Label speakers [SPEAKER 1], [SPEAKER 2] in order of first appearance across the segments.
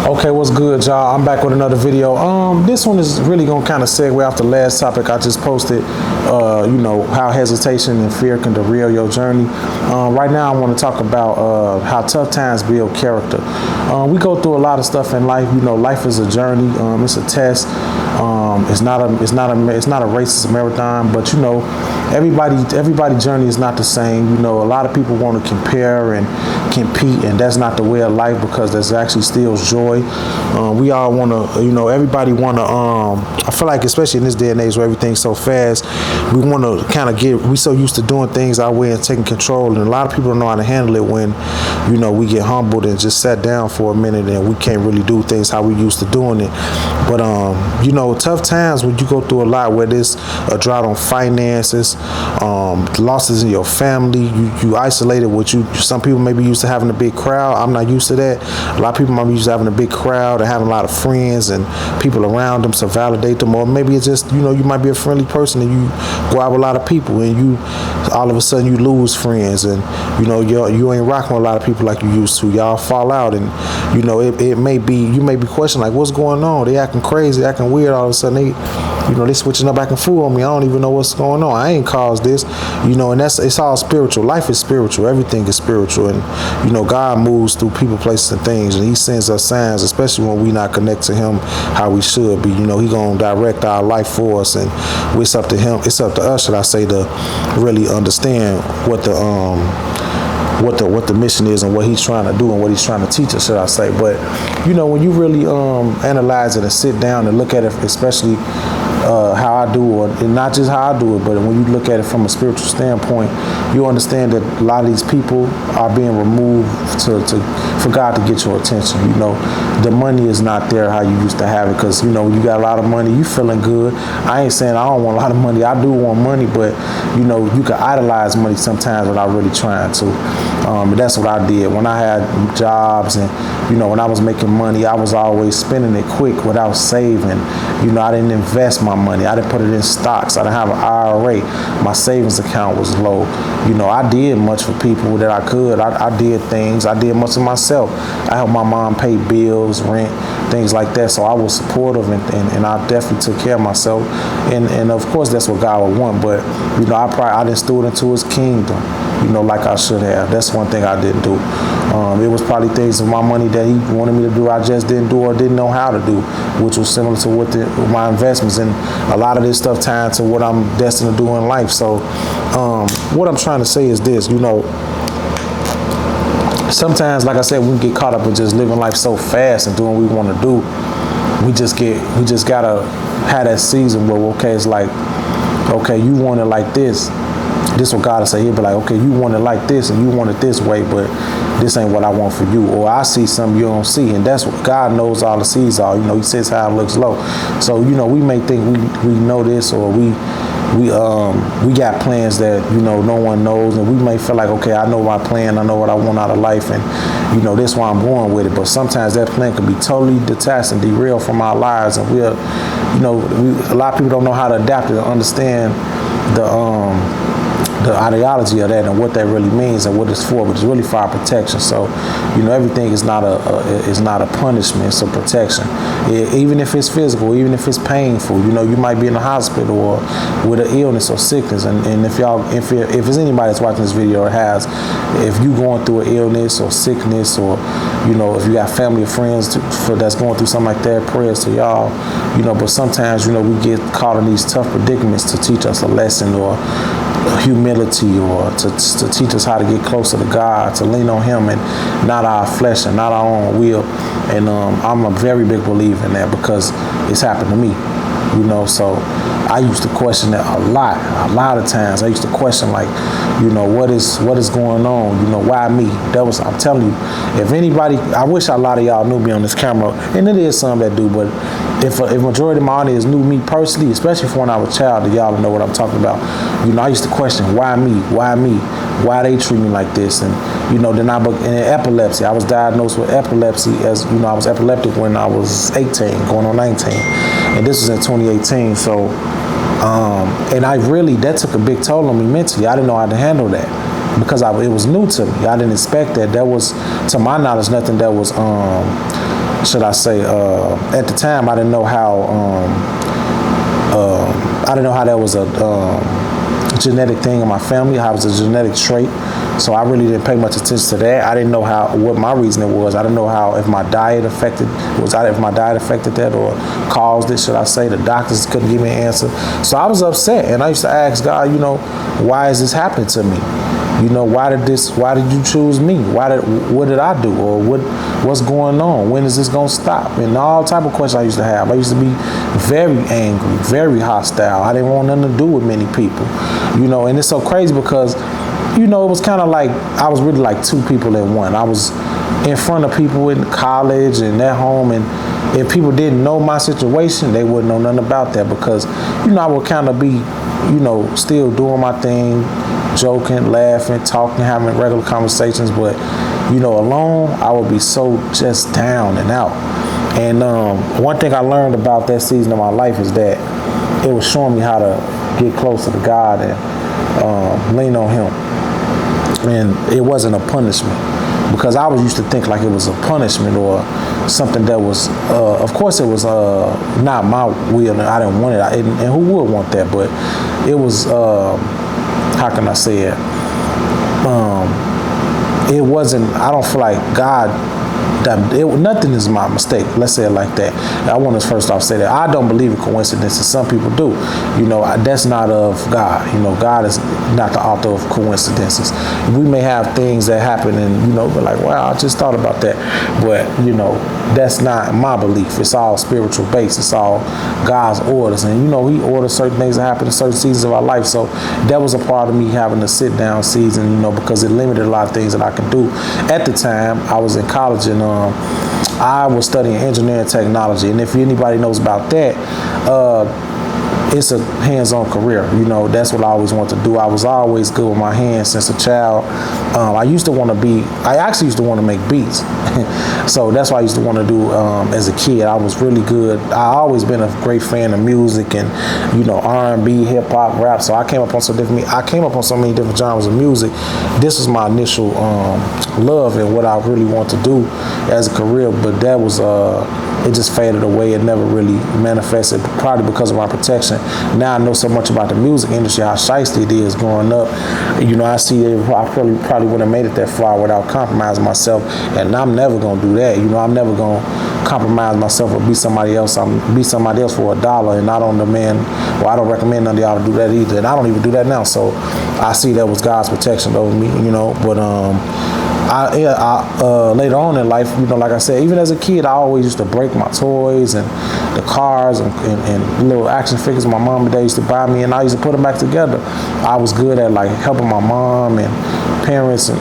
[SPEAKER 1] Okay, what's good, y'all? I'm back with another video. This one is really gonna kind of segue off the last topic I just posted. How hesitation and fear can derail your journey. Right now, I want to talk about how tough times build character. We go through a lot of stuff in life. Life is a journey. It's a test. It's not a race. It's a marathon. But everybody's journey is not the same. A lot of people want to compare and compete, and that's not the way of life, because there's actually steals joy. We all want to, everybody want to, I feel like, especially in this day and age where everything's so fast, we want to kind of we so used to doing things our way and taking control, and a lot of people don't know how to handle it when, we get humbled and just sat down for a minute and we can't really do things how we used to doing it. But, tough times when you go through a lot, where there's a drought on finances, losses in your family, you isolated with some people may be used to having a big crowd. I'm not used to that. A lot of people might be used to having a big crowd and having a lot of friends and people around them to validate them, or maybe it's just, you might be a friendly person and you go out with a lot of people and all of a sudden you lose friends, and you ain't rocking with a lot of people like you used to. Y'all fall out, and it may be, you may be questioning like, what's going on? They acting crazy, acting weird. All of a sudden they switching up back and forth on me. I don't even know what's going on. I ain't caused this, and it's all spiritual. Life is spiritual. Everything is spiritual, and God moves through people, places, and things, and He sends us signs, especially when we not connect to Him how we should be. He gonna direct our life for us, and it's up to Him. It's up to us, should I say, to really understand what the mission is and what He's trying to do and what He's trying to teach us, should I say. But when you really analyze it and sit down and look at it, especially how I do it, and not just how I do it, but when you look at it from a spiritual standpoint, you understand that a lot of these people are being removed for God to get your attention. The money is not there how you used to have it, because you got a lot of money, you feeling good. I ain't saying I don't want a lot of money. I do want money, but you can idolize money sometimes without really trying to. And that's what I did when I had jobs, and when I was making money, I was always spending it quick without saving. I didn't invest my money. I didn't put it in stocks. I didn't have an IRA. My savings account was low. I did much for people that I could. I did things. I did much of myself. I helped my mom pay bills, rent, things like that. So I was supportive, and I definitely took care of myself. And of course, that's what God would want. But, I didn't steward into His kingdom, like I should have. That's one thing I didn't do. It was probably things of my money that He wanted me to do I just didn't do or didn't know how to do, which was similar to what my investments, and a lot of this stuff tied to what I'm destined to do in life. So what I'm trying to say is this, sometimes, like I said, we get caught up in just living life so fast and doing what we want to do. We just gotta have that season where, okay, it's like, okay, you want it like this. This is what God will say. He'll be like, okay, you want it like this and you want it this way, but this ain't what I want for you. Or I see something you don't see, and that's what God knows. All the sees all. He says how it looks low. So we may think we know this, or we got plans that no one knows, and we may feel like, okay, I know my plan, I know what I want out of life, and this is why I'm going with it. But sometimes that plan could be totally detached and derailed from our lives, and a lot of people don't know how to adapt it and understand the ideology of that and what that really means and what it's for. But it's really for our protection. So everything is not a punishment, it's a protection. Even if it's physical, even if it's painful, you might be in the hospital or with an illness or sickness, and if there's anybody that's watching this video or if you going through an illness or sickness, or if you got family or friends that's going through something like that, prayers to y'all. But sometimes we get caught in these tough predicaments to teach us a lesson, or humility, or to teach us how to get closer to God, to lean on Him and not our flesh and not our own will. And I'm a very big believer in that, because it's happened to me. So I used to question that a lot of times. I used to question, like, what is going on? Why me? I'm telling you, if anybody, I wish a lot of y'all knew me on this camera, and it is some that do, but if majority of my audience knew me personally, especially from when I was a child, y'all know what I'm talking about. I used to question, why me? Why they treat me like this? And then in epilepsy, I was diagnosed with epilepsy as I was epileptic when I was 18, going on 19, and this was in 2018. So, and that took a big toll on me mentally. I didn't know how to handle that, because it was new to me. I didn't expect that. That was, to my knowledge, nothing that was should I say, at the time I didn't know how that was a genetic thing in my family, how it was a genetic trait. So I really didn't pay much attention to that. I didn't know what my reasoning was. I didn't know if my diet affected that or caused it, should I say. The doctors couldn't give me an answer. So I was upset, and I used to ask God, why is this happening to me? Why did you choose me? What did I do? Or what's going on? When is this going to stop? And all type of questions I used to have. I used to be very angry, very hostile. I didn't want nothing to do with many people, and it's so crazy because, it was kind of like I was really like two people in one. I was in front of people in college and at home, and if people didn't know my situation, they wouldn't know nothing about that because, I would kind of be, still doing my thing, joking, laughing, talking, having regular conversations, but, alone, I would be so just down and out. And one thing I learned about that season of my life is that it was showing me how to get closer to God and lean on Him. And it wasn't a punishment, because I was used to think like it was a punishment or something that was, of course it was not my will, and I didn't want it, and who would want that, but it was, how can I say it, it wasn't, I don't feel like God, nothing is my mistake, let's say it like that. I want to first off say that I don't believe in coincidences. Some people do. That's not of God. God is not the author of coincidences. We may have things that happen and, be like, wow, I just thought about that. But, that's not my belief. It's all spiritual based. It's all God's orders. And, He orders certain things that happen in certain seasons of our life. So that was a part of me having a sit down season, because it limited a lot of things that I could do. At the time, I was in college and I was studying engineering technology. And if anybody knows about that, it's a hands-on career. That's what I always wanted to do. I was always good with my hands since a child. I actually used to want to make beats. So that's what I used to want to do as a kid. I was really good. I always been a great fan of music and, R&B, hip hop, rap. So I came up on so many different genres of music. This was my initial love and what I really want to do as a career. But that was, it just faded away. It never really manifested, probably because of my protection. Now I know so much about the music industry, how shiesty it is growing up. I see it, I probably wouldn't have made it that far without compromising myself, and I'm never going to do that. I'm never going to compromise myself or be somebody else. Be somebody else for $1, and I don't demand, or I don't recommend none of y'all to do that either, and I don't even do that now. So I see that was God's protection over me, but later on in life, like I said, even as a kid, I always used to break my toys and the cars and little action figures my mom and dad used to buy me, and I used to put them back together. I was good at like helping my mom and parents and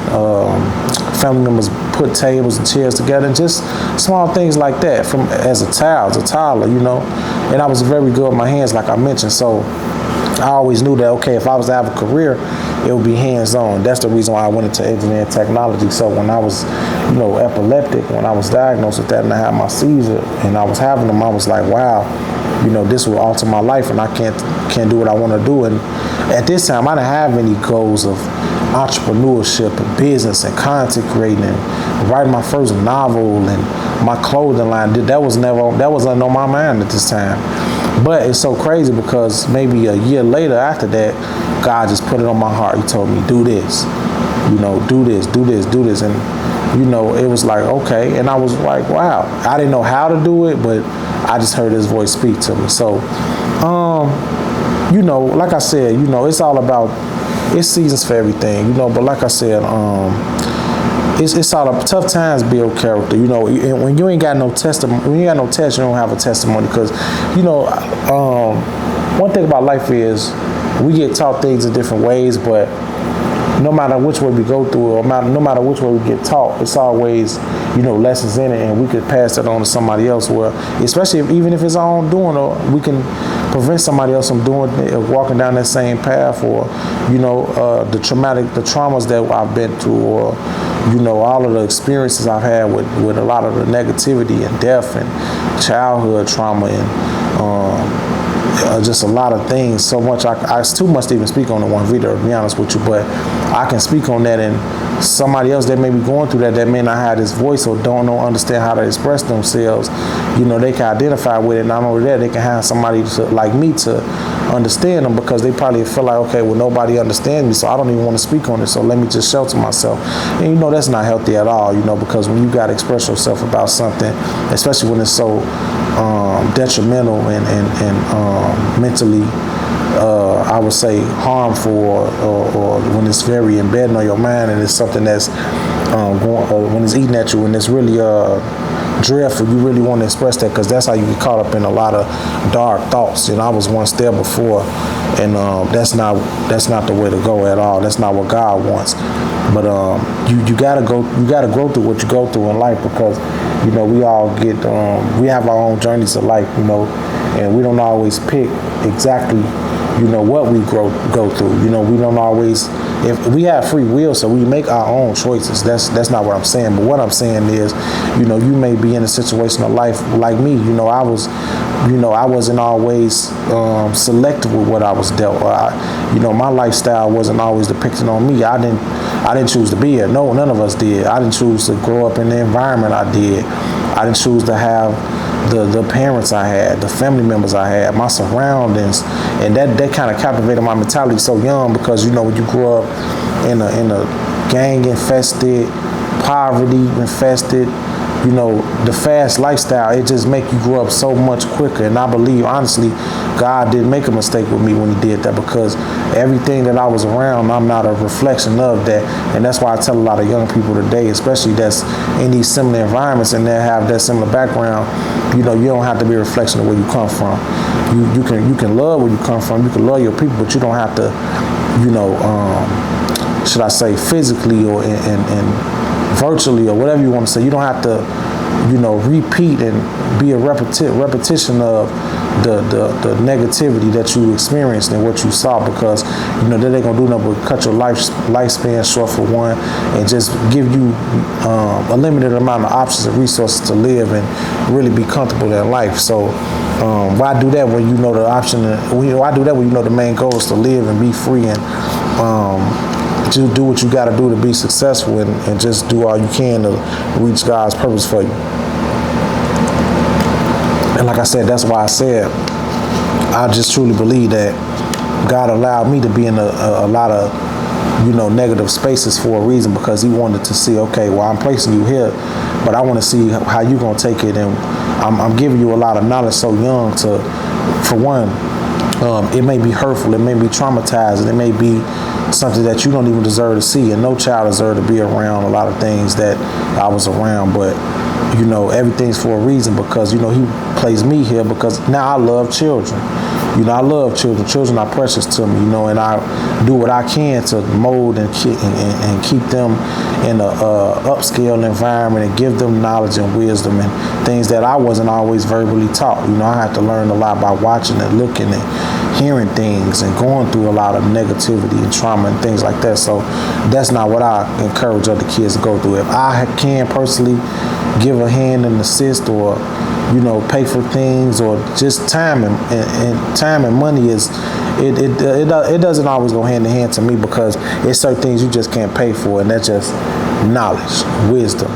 [SPEAKER 1] family members put tables and chairs together, and just small things like that from as a toddler, and I was very good with my hands, like I mentioned. So I always knew that, okay, if I was to have a career, it would be hands-on. That's the reason why I went into engineering technology. So when I was, epileptic, when I was diagnosed with that and I had my seizure and I was having them, I was like, wow, this will alter my life and I can't do what I want to do. And at this time, I didn't have any goals of entrepreneurship and business and content creating and writing my first novel and my clothing line. That wasn't on my mind at this time. But it's so crazy because maybe a year later after that, God just put it on my heart. He told me, do this, do this. And, it was like, okay. And I was like, wow, I didn't know how to do it, but I just heard His voice speak to me. So, like I said, it's all about, it's seasons for everything, but like I said, it's all up. Tough times build character. When you ain't got no testimony, when you got no test, you don't have a testimony. Because, one thing about life is we get taught things in different ways, but no matter which way we go through, or no matter which way we get taught, it's always, lessons in it, and we could pass that on to somebody else. Where, especially even if it's our own doing, or we can prevent somebody else from doing it, or walking down that same path, or the traumas that I've been through, or all of the experiences I've had with a lot of the negativity and death and childhood trauma and just a lot of things. So much, it's too much to even speak on in one video, to be honest with you. But I can speak on that, and somebody else that may be going through that may not have this voice or don't know, understand how to express themselves, they can identify with it. Not only that, they can have somebody like me to understand them, because they probably feel like, okay, well, nobody understands me, so I don't even want to speak on it, so let me just shelter myself. And that's not healthy at all, because when you got to express yourself about something, especially when it's so detrimental and mentally, I would say, harmful, or when it's very embedded on your mind, and it's something that's when it's eating at you, and it's really dreadful, you really want to express that, because that's how you get caught up in a lot of dark thoughts. I was once there before, and that's not the way to go at all. That's not what God wants. But you gotta go through what you go through in life, because we all get we have our own journeys of life, and we don't always pick exactly what we go through. We don't always, if we have free will, so we make our own choices. That's not what I'm saying. But what I'm saying is, you may be in a situation of life like me. I wasn't always selective with what I was dealt. My lifestyle wasn't always depicted on me. I didn't choose to be here. No, none of us did. I didn't choose to grow up in the environment I did. I didn't choose to have the parents I had, the family members I had, my surroundings, and that kind of captivated my mentality so young, because when you grow up in a gang infested, poverty infested, the fast lifestyle, it just make you grow up so much quicker. And I believe, honestly, God didn't make a mistake with me when he did that, because everything that I was around, I'm not a reflection of that. And that's why I tell a lot of young people today, especially that's in these similar environments and they have that similar background, you don't have to be a reflection of where you come from. You can love where you come from, you can love your people, but you don't have to, should I say, physically or and virtually, or whatever you want to say. You don't have to, repeat and be a repetition of the negativity that you experienced and what you saw, because that ain't gonna do nothing but cut your lifespan short, for one, and just give you a limited amount of options and resources to live and really be comfortable in life. So why do that when you know the option? Why do that when you know the main goal is to live and be free and just do what you got to do to be successful, and just do all you can to reach God's purpose for you. And like I said, that's why I said I just truly believe that God allowed me to be in a lot of negative spaces for a reason, because he wanted to see, okay, well, I'm placing you here, but I want to see how you gonna take it, and I'm giving you a lot of knowledge so young to, for one, it may be hurtful, it may be traumatizing, it may be something that you don't even deserve to see, and no child deserves to be around a lot of things that I was around. But everything's for a reason, because he placed me here, because now I love children. I love children. Children are precious to me, and I do what I can to mold and keep them in a upscale environment, and give them knowledge and wisdom and things that I wasn't always verbally taught. I had to learn a lot by watching and looking and hearing things and going through a lot of negativity and trauma and things like that. So that's not what I encourage other kids to go through. If I can personally give a hand and assist, or pay for things, or just time and time and money it doesn't always go hand in hand to me, because it's certain things you just can't pay for, and that's just knowledge, wisdom,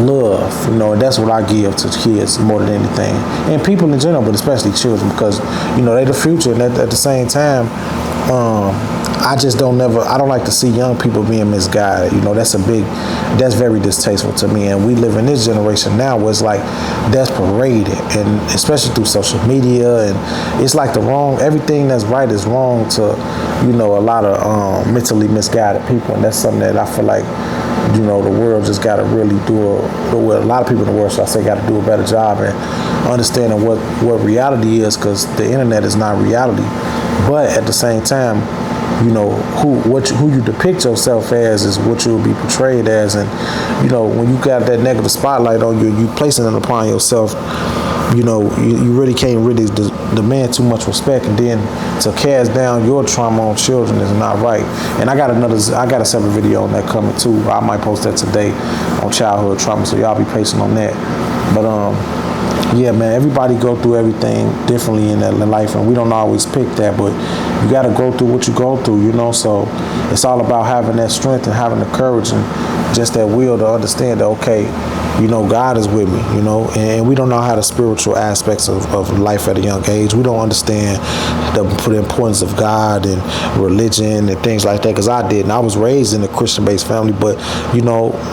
[SPEAKER 1] love, and that's what I give to kids more than anything, and people in general, but especially children, because they're the future. And at the same time, I don't like to see young people being misguided. That's very distasteful to me. And we live in this generation now where it's like that's paraded, and especially through social media, and it's like everything that's right is wrong to, a lot of mentally misguided people. And that's something that I feel like, the world just got to really a lot of people in the world, should I say, got to do a better job in understanding what reality is, because the internet is not reality. But at the same time, who you depict yourself as is what you will be portrayed as. And when you got that negative spotlight on you, you placing it upon yourself, you really can't really demand too much respect, and then to cast down your trauma on children is not right. And I got a separate video on that coming too. I might post that today on childhood trauma, so y'all be patient on that. But Yeah, man, everybody go through everything differently in life, and we don't always pick that, but you got to go through what you go through, so it's all about having that strength and having the courage and just that will to understand that, okay, God is with me, and we don't know how the spiritual aspects of life at a young age. We don't understand the importance of God and religion and things like that, because I didn't. I was raised in a Christian-based family, but,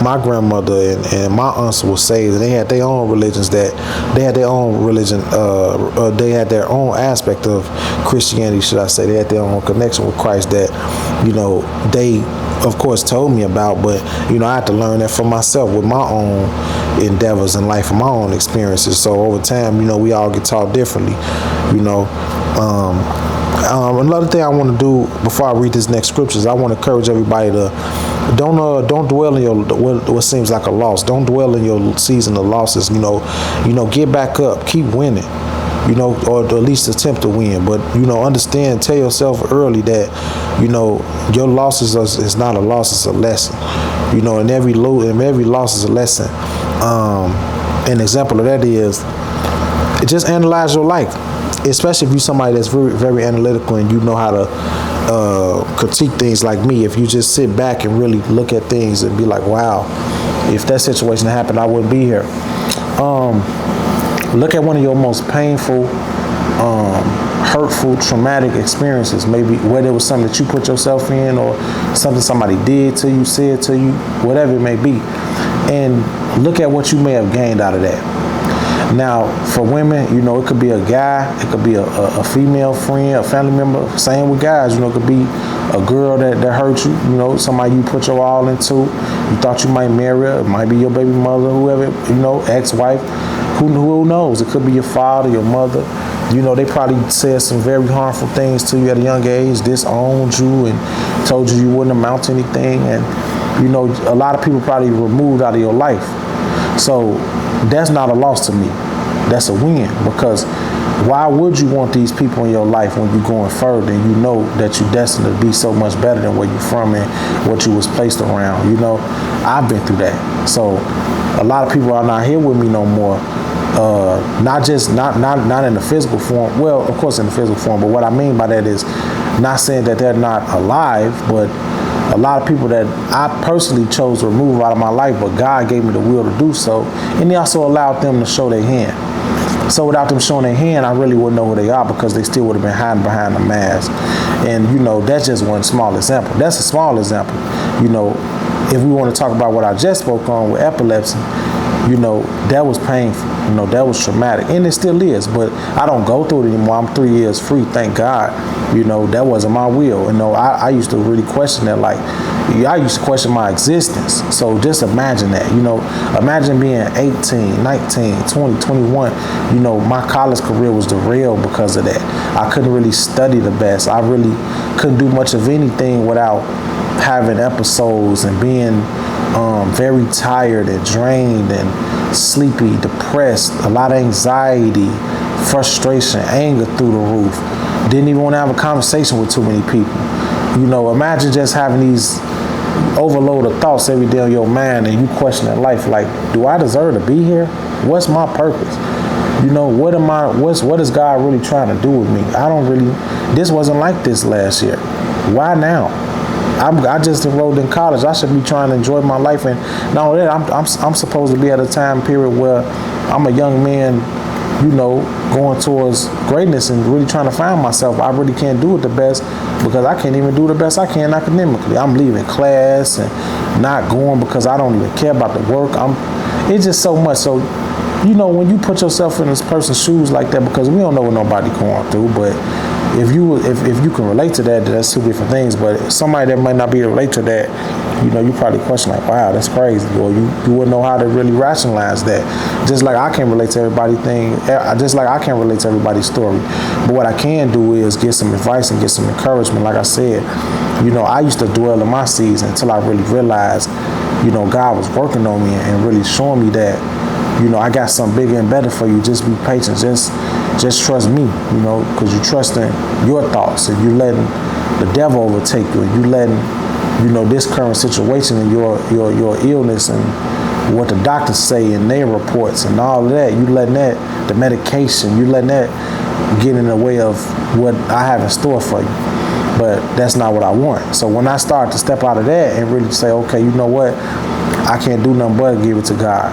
[SPEAKER 1] my grandmother and my aunts were saved, and they had their own religions they had their own aspect of Christianity, should I say. They had their own connection with Christ that, they of course told me about, but I had to learn that for myself with my own endeavors in life and my own experiences. So over time, we all get taught differently. Another thing I want to do before I read this next scripture is I want to encourage everybody to don't dwell in your what seems like a loss. Don't dwell in your season of losses. Get back up, keep winning. Or at least attempt to win. But, understand, tell yourself early that, your losses is not a loss, it's a lesson. And every loss is a lesson. An example of that is, just analyze your life, especially if you're somebody that's very, very analytical and you know how to critique things like me. If you just sit back and really look at things and be like, wow, if that situation happened, I wouldn't be here. Look at one of your most painful, hurtful, traumatic experiences. Maybe whether it was something that you put yourself in or something somebody did to you, said to you, whatever it may be. And look at what you may have gained out of that. Now, for women, it could be a guy, it could be a female friend, a family member. Same with guys, it could be a girl that hurt you, somebody you put your all into. You thought you might marry her, it might be your baby mother, whoever, ex-wife. Who knows? It could be your father, your mother. They probably said some very harmful things to you at a young age, disowned you and told you wouldn't amount to anything. And, a lot of people probably removed out of your life. So that's not a loss to me. That's a win, because why would you want these people in your life when you're going further and you know that you're destined to be so much better than where you're from and what you was placed around? I've been through that. So a lot of people are not here with me no more. Not in the physical form. Well, of course in the physical form, but what I mean by that is not saying that they're not alive, but a lot of people that I personally chose to remove out of my life, but God gave me the will to do so, and He also allowed them to show their hand. So without them showing their hand, I really wouldn't know who they are, because they still would have been hiding behind the mask. And that's just one small example. That's a small example. If we want to talk about what I just spoke on with epilepsy, that was painful. That was traumatic, and it still is, but I don't go through it anymore. I'm 3 years free, thank God. That wasn't my will. I used to really question that. Like, I used to question my existence. So just imagine that. Imagine being 18, 19, 20, 21. My college career was derailed because of that. I couldn't really study the best. I really couldn't do much of anything without having episodes and being very tired and drained and sleepy, depressed, a lot of anxiety, frustration, anger through the roof. Didn't even want to have a conversation with too many people. Imagine just having these overload of thoughts every day on your mind, and you questioning life like, do I deserve to be here? What's my purpose? What is God really trying to do with me? This wasn't like this last year. Why now? I just enrolled in college. I should be trying to enjoy my life, and not only that, I'm supposed to be at a time period where I'm a young man, going towards greatness and really trying to find myself. I really can't do it the best because I can't even do the best I can academically. I'm leaving class and not going because I don't even care about the work. It's just so much. So, when you put yourself in this person's shoes like that, because we don't know what nobody going through, but if you can relate to that, that's two different things. But somebody that might not be able to relate to that, you probably question like, wow, that's crazy. Or you wouldn't know how to really rationalize that. Just like I can't relate to just like I can't relate to everybody's story. But what I can do is get some advice and get some encouragement. Like I said, I used to dwell in my season until I really realized, God was working on me and really showing me that, I got something bigger and better for you. Just be patient. Just trust me, because you're trusting your thoughts and you letting the devil overtake you, and you letting, this current situation and your illness and what the doctors say in their reports and all of that. You letting that, the medication, you letting that get in the way of what I have in store for you. But that's not what I want. So when I start to step out of that and really say, okay, you know what? I can't do nothing but give it to God.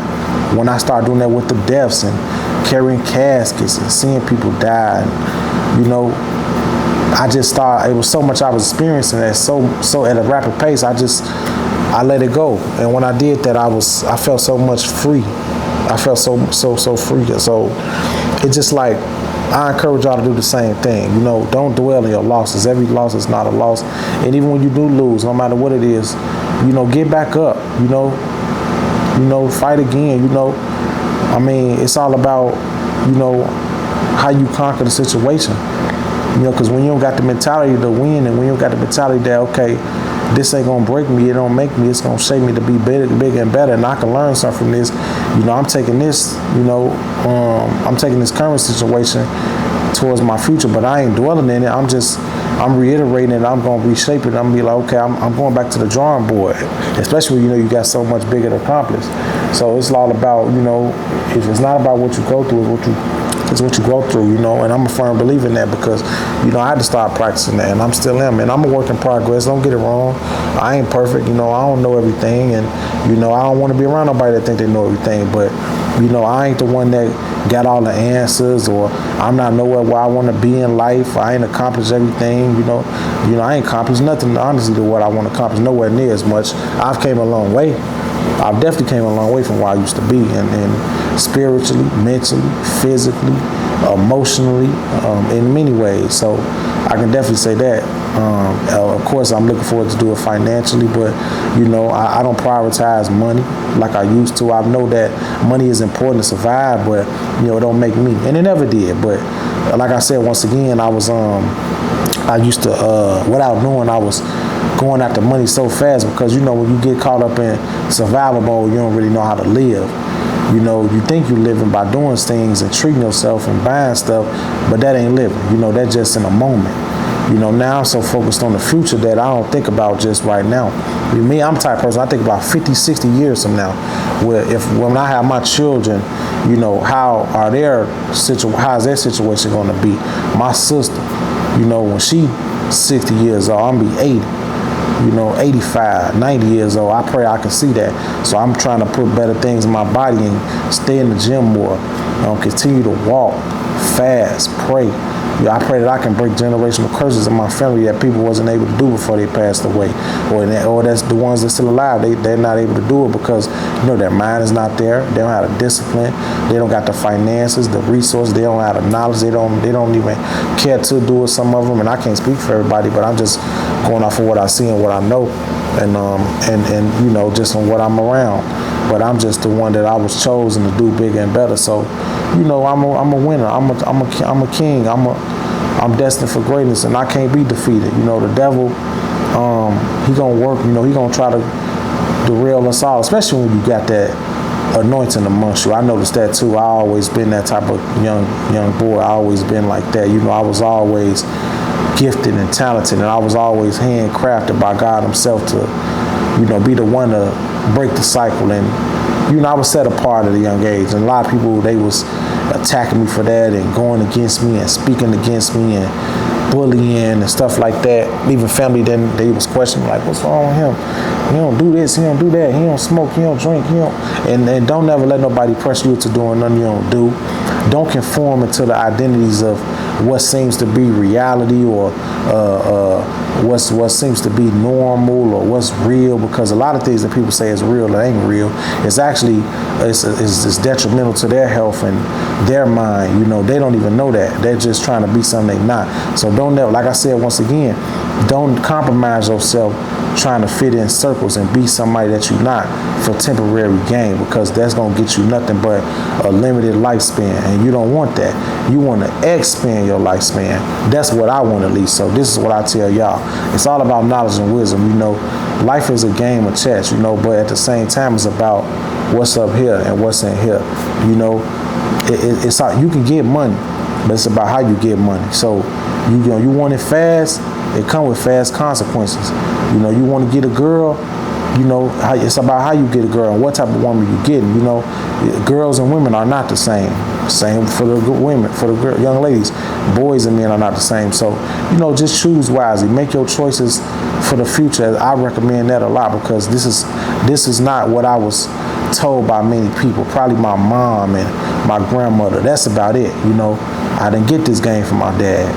[SPEAKER 1] When I start doing that with the deaths and carrying caskets and seeing people die, and, you know, I just thought it was so much I was experiencing that so at a rapid pace. I let it go, and when I did that, I felt so much free. I felt so free. So it's just like, I encourage y'all to do the same thing. You know, don't dwell in your losses. Every loss is not a loss, and even when you do lose, no matter what it is, you know, get back up. You know, fight again. You know, I mean, it's all about, you know, how you conquer the situation. You know, because when you don't got the mentality to win, and when you don't got the mentality that, okay, this ain't gonna break me, it don't make me, it's gonna shape me to be bigger and better, and I can learn something from this. You know, I'm taking this, you know, I'm taking this current situation towards my future, but I ain't dwelling in it. I'm reiterating it. I'm gonna reshape it. I'm gonna be like, okay, I'm going back to the drawing board, especially when, you know, you got so much bigger to accomplish. So it's all about, you know, if it's not about what you go through, it's what you go through, you know, and I'm a firm believer in that, because, you know, I had to start practicing that, and I'm still am, and I'm a work in progress. Don't get it wrong. I ain't perfect, you know, I don't know everything, and, you know, I don't want to be around nobody that think they know everything, but, you know, I ain't the one that got all the answers, or I'm not nowhere where I want to be in life. I ain't accomplished everything, you know, I ain't accomplished nothing, honestly, to what I want to accomplish, nowhere near as much. I've came a long way. I've definitely came a long way from where I used to be, and spiritually, mentally, physically, emotionally, in many ways. So I can definitely say that. Of course, I'm looking forward to do it financially, but, you know, I don't prioritize money like I used to. I know that money is important to survive, but, you know, it don't make me, and it never did. But like I said, once again, I used to, without knowing, I was going after money so fast, because, you know, when you get caught up in survival mode, you don't really know how to live. You know, you think you're living by doing things and treating yourself and buying stuff, but that ain't living. You know, that's just in a moment. You know, now I'm so focused on the future that I don't think about just right now. Me, I'm the type of person, I think about 50, 60 years from now, where when I have my children, you know, how's their situation going to be? My sister, you know, when she 60 years old, I'm going to be 80. You know, 85, 90 years old. I pray I can see that. So I'm trying to put better things in my body and stay in the gym more. Continue to walk, fast, pray. You know, I pray that I can break generational curses in my family that people wasn't able to do before they passed away. Or that's the ones that's still alive. They're not able to do it because, you know, their mind is not there. They don't have the discipline. They don't got the finances, the resources. They don't have the knowledge. They don't even care to do it, some of them. And I can't speak for everybody, but I'm just going off of what I see and what I know, and you know, just on what I'm around. But I'm just the one that I was chosen to do bigger and better. So, you know, I'm a winner. I'm a king. I'm destined for greatness, and I can't be defeated. You know, the devil, he gonna work. You know, he gonna try to derail us all, especially when you got that anointing amongst you. I noticed that too. I always been that type of young boy. I always been like that. You know, I was always gifted and talented, and I was always handcrafted by God himself to, you know, be the one to break the cycle. And, you know, I was set apart at a young age, and a lot of people, they was attacking me for that and going against me and speaking against me and bullying and stuff like that. Even family, then they was questioning, like, what's wrong with him? He don't do this, he don't do that, he don't smoke, he don't drink, he don't. And don't never let nobody pressure you into doing nothing you don't do. Don't conform into the identities of what seems to be reality, or what seems to be normal, or what's real, because a lot of things that people say is real that ain't real. It's actually it's detrimental to their health and their mind. You know, they don't even know that. They're just trying to be something they're not. So don't never, like I said once again, don't compromise yourself trying to fit in circles and be somebody that you're not for temporary gain, because that's going to get you nothing but a limited lifespan, and you don't want that. You want to expand your lifespan. That's what I want, at least. So this is what I tell y'all. It's all about knowledge and wisdom. You know, life is a game of chess, you know, but at the same time, it's about what's up here and what's in here. You know, it's how you can get money, but it's about how you get money. So, you know, you want it fast, it comes with fast consequences. You know, you want to get a girl, You know, it's about how you get a girl and what type of woman you getting. You know, girls and women are not the same. Same for the women, for the young ladies. Boys and men are not the same. So, you know, just choose wisely. Make your choices for the future. I recommend that a lot, because this is not what I was told by many people. Probably my mom and my grandmother. That's about it. You know, I didn't get this game from my dad.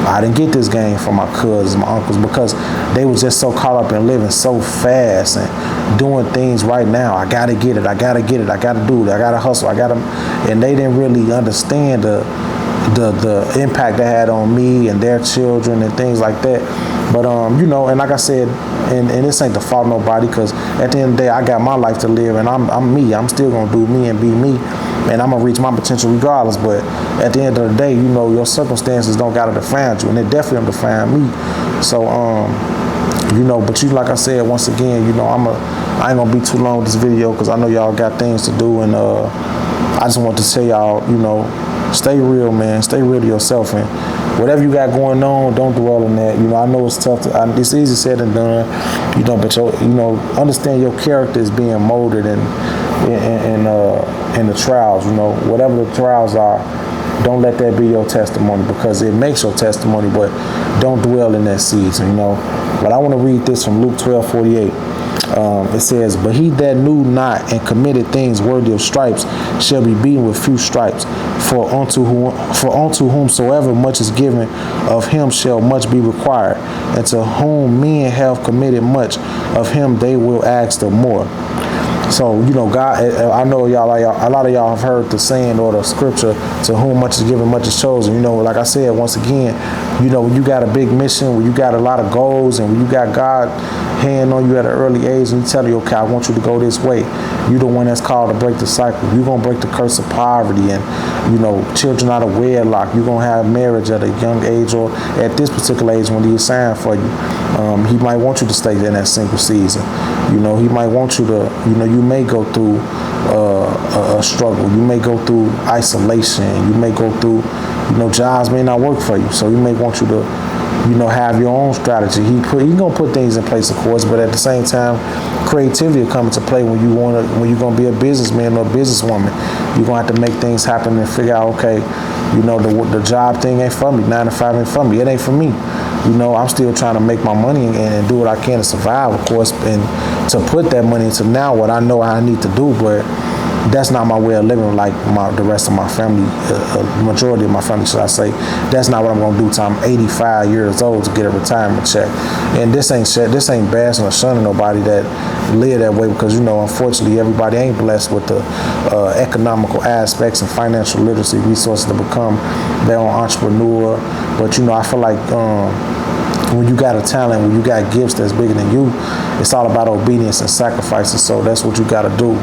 [SPEAKER 1] I didn't get this game from my cousins, my uncles, because they were just so caught up in living so fast and doing things right now. I gotta get it. I gotta get it. I gotta do it. I gotta hustle. And they didn't really understand the impact that had on me and their children and things like that. But you know, and like I said, and this ain't to fault nobody, because at the end of the day, I got my life to live, and I'm me. I'm still gonna do me and be me, and I'm gonna reach my potential regardless. But at the end of the day, you know, your circumstances don't gotta define you, and they definitely don't define me. So you know, but you, like I said, once again, you know, I ain't gonna be too long with this video, because I know y'all got things to do, and I just want to tell y'all, you know, stay real, man. Stay real to yourself, and whatever you got going on, don't dwell on that. You know, I know it's tough. It's easy said than done. You know, but you know, understand your character is being molded in the trials. You know, whatever the trials are, don't let that be your testimony, because it makes your testimony. But don't dwell in that season. You know. But I want to read this from Luke 12:48. It says, "But he that knew not and committed things worthy of stripes shall be beaten with few stripes. For unto whomsoever much is given, of him shall much be required. And to whom men have committed much, of him they will ask the more." So, you know, God, I know a lot of y'all have heard the saying or the scripture, "To whom much is given, much is chosen." You know, like I said, once again, you know, when you got a big mission, when you got a lot of goals, and when you got God hand on you at an early age, and he tell you, okay, I want you to go this way, you the one that's called to break the cycle. You're going to break the curse of poverty and, you know, children out of wedlock. You're going to have marriage at a young age, or at this particular age when he assigned for you. He might want you to stay in that single season. You know, he might want you to, you know, you may go through a struggle. You may go through isolation. You may go through, you know, jobs may not work for you. So he may want you to, you know, have your own strategy. He's gonna put things in place, of course, but at the same time, creativity will come into play when you're gonna be a businessman or a businesswoman. You're gonna have to make things happen and figure out, okay, you know, the job thing ain't for me. 9 to 5 ain't for me. It ain't for me. You know, I'm still trying to make my money and do what I can to survive, of course, and to put that money into now what I know I need to do, but that's not my way of living like the rest of my family, majority of my family, should I say. That's not what I'm going to do till I'm 85 years old to get a retirement check. And this ain't bashing or shunning nobody that live that way, because, you know, unfortunately, everybody ain't blessed with the economical aspects and financial literacy resources to become their own entrepreneur. But, you know, I feel like when you got a talent, when you got gifts that's bigger than you, it's all about obedience and sacrifices. So that's what you got to do.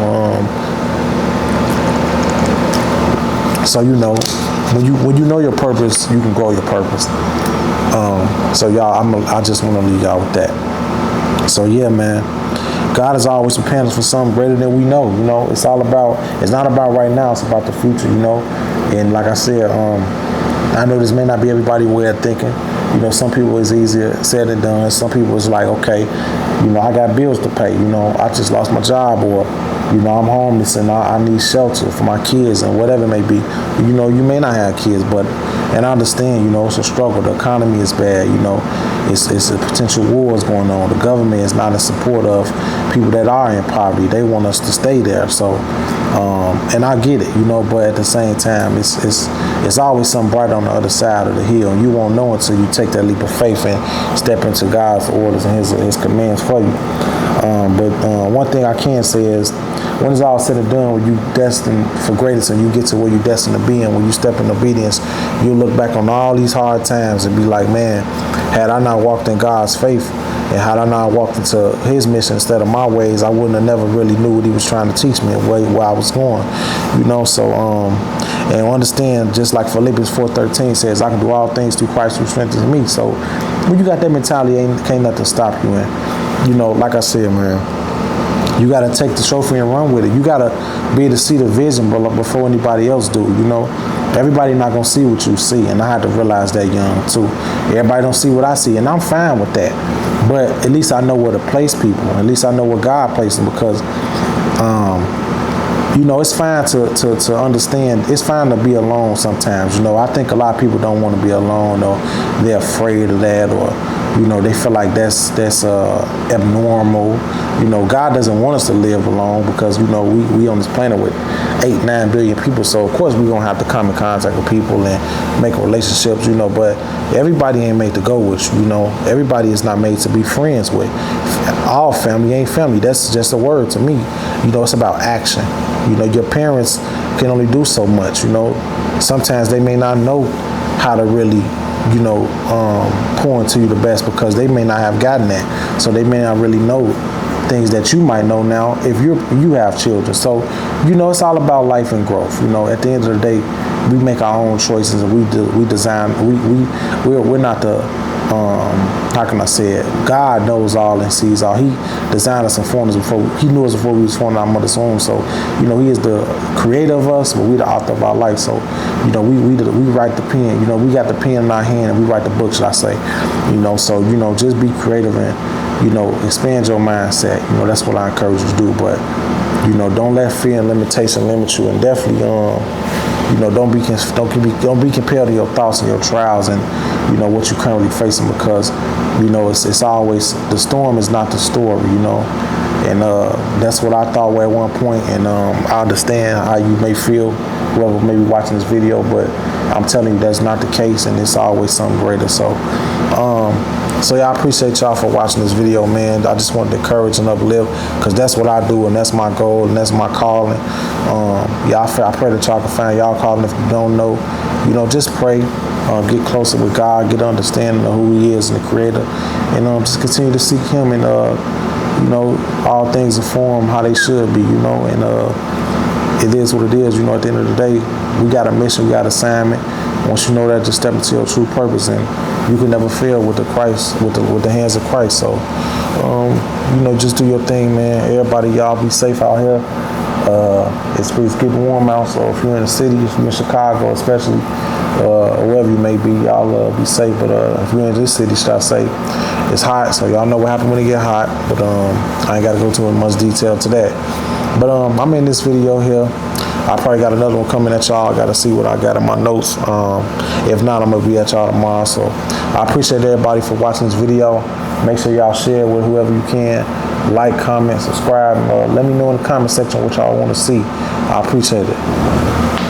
[SPEAKER 1] So, you know, when you know your purpose, you can grow your purpose. So y'all, I just want to leave y'all with that. So yeah, man, God is always preparing us for something greater than we know. You know, it's not about right now. It's about the future. You know, and like I said, I know this may not be everybody's way of thinking. You know, some people it's easier said than done. Some people it's like, okay, you know, I got bills to pay. You know, I just lost my job, or, you know, I'm homeless and I need shelter for my kids and whatever it may be. You know, you may not have kids, and I understand, you know, it's a struggle. The economy is bad, you know, it's a potential wars going on. The government is not in support of people that are in poverty. They want us to stay there. So, and I get it, you know, but at the same time, it's always something bright on the other side of the hill. And you won't know until you take that leap of faith and step into God's orders and his commands for you. But one thing I can say is, when it's all said and done, when you destined for greatness and you get to where you're destined to be, and when you step in obedience, you look back on all these hard times and be like, man, had I not walked in God's faith, and had I not walked into his mission instead of my ways, I wouldn't have never really knew what he was trying to teach me and where I was going. You know, so and understand, just like Philippians 4:13 says, I can do all things through Christ who strengthens me. So when you got that mentality, can't nothing stop you. And, you know, like I said, man, You got to take the trophy and run with it. You got to be able to see the vision before anybody else do. You know, everybody not gonna see what you see, and I had to realize that young too. Everybody don't see what I see, and I'm fine with that. But at least I know where to place people. At least I know where God placed them, because you know, it's fine to understand. It's fine to be alone sometimes. You know, I think a lot of people don't want to be alone, or they're afraid of that, or, you know, they feel like that's abnormal. You know, God doesn't want us to live alone, because, you know, we on this planet with 8-9 billion people. So of course we're gonna have to come in contact with people and make relationships, you know, but everybody ain't made to go with you, you know. Everybody is not made to be friends with. All family ain't family. That's just a word to me. You know, it's about action. You know, your parents can only do so much, you know. Sometimes they may not know how to really, you know, pour into you the best, because they may not have gotten that. So they may not really know things that you might know now if you have children. So, you know, it's all about life and growth. You know, at the end of the day, we make our own choices, and we design. We're not the how can I say it? God knows all and sees all. He designed us and formed us before. He knew us before we was formed in our mother's womb. So, you know, He is the creator of us, but we the author of our life. So, you know, we write the pen. You know, we got the pen in our hand, and we write the book, should I say? You know, so, you know, just be creative and, you know, expand your mindset. You know, that's what I encourage you to do. But, you know, don't let fear and limitation limit you, and definitely, you know, don't be compared to your thoughts and your trials and, you know, what you're currently facing, because, you know, it's always, the storm is not the story, you know. And that's what I thought at one point, and I understand how you may feel, whoever may be watching this video, but I'm telling you that's not the case, and it's always something greater. So yeah, I appreciate y'all for watching this video, man. I just wanted to encourage and uplift, because that's what I do, and that's my goal, and that's my calling. Yeah, I pray that y'all can find y'all calling. If you don't know, you know, just pray, get closer with God, get understanding of who He is and the Creator, and just continue to seek Him, and you know, all things are for Him how they should be, you know, and it is what it is. You know, at the end of the day, we got a mission, we got an assignment. Once you know that, just step into your true purpose, and you can never fail with the hands of Christ. So, you know, just do your thing, man. Everybody, y'all be safe out here. It's getting warm out, so if you're in the city, if you're in Chicago especially, or wherever you may be, y'all be safe. But if you're in this city, should I say, it's hot, so y'all know what happens when it get hot. But I ain't got to go too much detail to that. But I'm in this video here. I probably got another one coming at y'all. I got to see what I got in my notes. If not, I'm going to be at y'all tomorrow. So I appreciate everybody for watching this video. Make sure y'all share with whoever you can. Like, comment, subscribe. Let me know in the comment section what y'all want to see. I appreciate it.